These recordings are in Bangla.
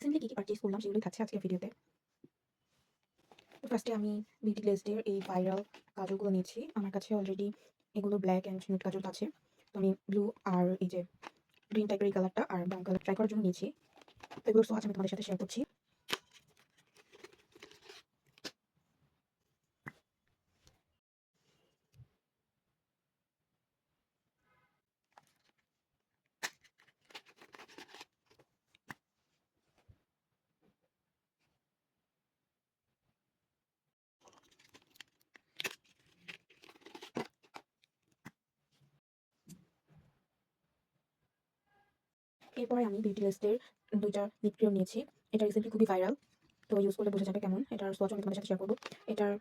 রিসেন্টলি কি পারচেজ করলাম সেগুলোই থাকছে আজকের ভিডিওতে। তো ফার্স্টে আমি বিউটি গ্লেজডের এই ভাইরাল কাজলগুলো নিয়েছি। আমার কাছে অলরেডি এগুলো ব্ল্যাক অ্যান্ড নিউড কাজল আছে। তো আমি ব্লু আর এই যে গ্রিন টাইপের এই কালারটা আর ব্রাউন কালার ট্রাই করার জন্য নিয়েছি। তো এগুলো সোয়াচ আমি তোমাদের সাথে শেয়ার করছি। এরপরে আমি বিউটি গ্লেজডের 2টা লিপ ক্রিম নিয়েছি। এটা রিসেন্টলি খুবই ভাইরাল। তো ইউজ করলে বোঝা যাবে কেমন। এটার সোয়াচ আমি তোমাদের সাথে শেয়ার করবো। এটার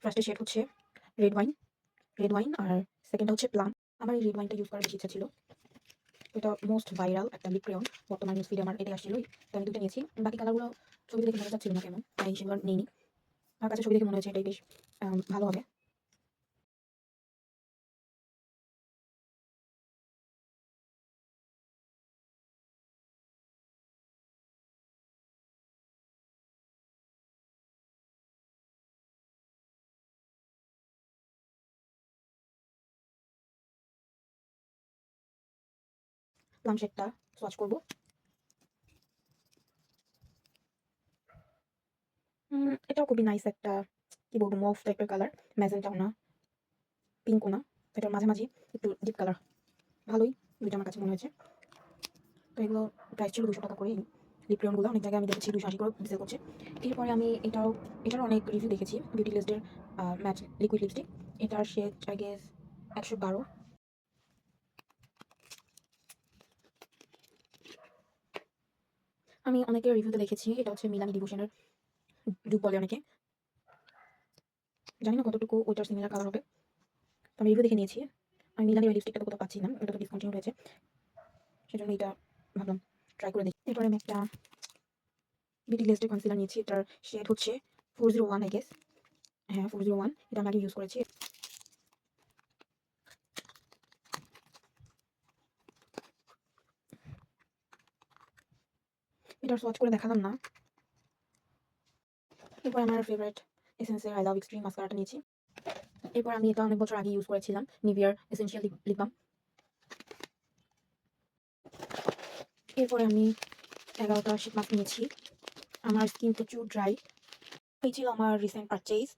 ফার্স্টে শেড হচ্ছে রেড ওয়াইন রেড ওয়াইন আর সেকেন্ডটা হচ্ছে প্লাম। আমার এই রেড ওয়াইনটা ইউজ করার বেশি ইচ্ছা ছিল। এটা মোস্ট ভাইরাল একটা লিপ ক্রেয়ন। বর্তমান নিউজ ফিডে আমার এটা আসছিলই। তো আমি দুটো নিয়েছি। বাকি কালারগুলো ছবি দেখে বোঝা যাচ্ছিল না কেমন, তাই সেগুলো আর নিইনি। আমার কাছে ছবি দেখে মনে হয়েছে এটাই বেশ ভালো হবে। প্লাম শেডটা সোয়াচ করবো। এটাও খুবই নাইস একটা, কি বলবো, মভ টাইপের কালার। ম্যাজেন্টাও না, পিঙ্কও না, এটার মাঝামাঝি একটু ডিপ কালার। ভালোই দুইটা আমার কাছে মনে হয়েছে। তো এগুলো প্রাইস ছিল 200 টাকা করে। লিপ ক্রেয়নগুলো অনেক জায়গায় আমি দেখেছি 280 করে সেল করছে। এরপরে আমি এটারও অনেক রিভিউ দেখেছি। বিউটি গ্লেজডের ম্যাট লিকুইড লিপস্টিক। এটার শেড আই গেস 112। আমি অনেকের রিভিউতে দেখেছি এটা হচ্ছে মিলানি ডিভোশনের ডুব বলে অনেকে। জানি না কতটুকু ওইটার সিমিলার কালার হবে। তো আমি রিভিউ দেখে নিয়েছি। আমি মিলানি ওই লিপস্টিকটা কোথাও পাচ্ছি না, ওটা তো ডিসকন্টিনিউ হয়েছে। সেজন্য এটা ভাবলাম ট্রাই করে দেখি। এরপরে আমি একটা বিউটি গ্লেজডের কনসিলার নিয়েছি। এটার শেড হচ্ছে 401 আই গেস। হ্যাঁ, 401। এটা আমি আগে ইউজ করেছি। এটার সোয়াচ করে দেখালাম না। এরপর আমার ফেভারিট এসেন্সের আই লাভ এক্সট্রিম মাস্কারাটা নিয়েছি। এরপর আমি এটা অনেক বছর আগে ইউজ করেছিলাম, নিভিয়ার এসেনশিয়াল লিপ বাম। এরপরে আমি 11টা শীট মাস্ক নিয়েছি। আমার স্কিন প্রচুর ড্রাই। এই ছিল আমার রিসেন্ট পারচেজ।